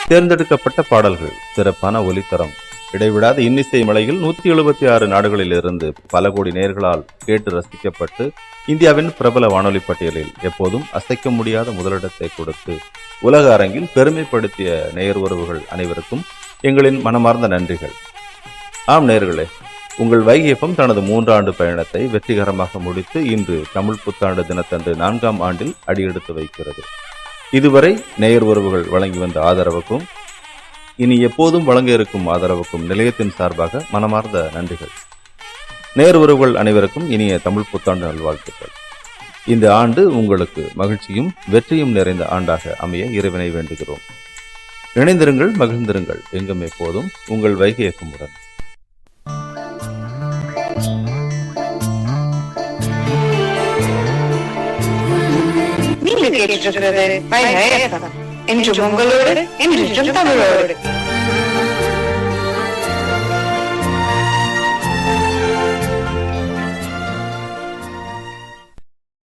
தேர்ந்தெடுக்கப்பட்ட பாடல்கள், சிறப்பான ஒலித்தரம், இடைவிடாத இன்னிசை மலையில் 176 நாடுகளில் இருந்து பல கோடி நேயர்களால் கேட்டு ரசிக்கப்பட்டு இந்தியாவின் பிரபல வானொலி பட்டியலில் எப்போதும் அசைக்க முடியாத முதலிடத்தை கொடுத்து உலக அரங்கில் பெருமைப்படுத்திய நேயர் உறவுகள் அனைவருக்கும் எங்களின் மனமார்ந்த நன்றிகள். ஆம் நேயர்களே, உங்கள் வைகை FM தனது 3 ஆண்டு பயணத்தை வெற்றிகரமாக முடித்து இன்று தமிழ் புத்தாண்டு தினத்தன்று 4ஆம் ஆண்டில் அடியெடுத்து வைக்கிறது. இதுவரை நேயர் உறவுகள் வழங்கி வந்த ஆதரவுக்கும் இனி எப்போதும் வழங்க இருக்கும் ஆதரவுக்கும் நிலையத்தின் சார்பாக மனமார்ந்த நன்றிகள். நேயர் உறவுகள் அனைவருக்கும் இனிய தமிழ் புத்தாண்டு நல்வாழ்த்துக்கள். இந்த ஆண்டு உங்களுக்கு மகிழ்ச்சியும் வெற்றியும் நிறைந்த ஆண்டாக அமைய இறைவனை வேண்டுகிறோம். இணைந்திருங்கள், மகிழ்ந்திருங்கள், எங்கும் எப்போதும் உங்கள் வைகை FM உடன். நீங்கள் கேட்டிருக்கிறது வைகை FM. என்றும் உங்களோடு, என்றும் தமிழோடு.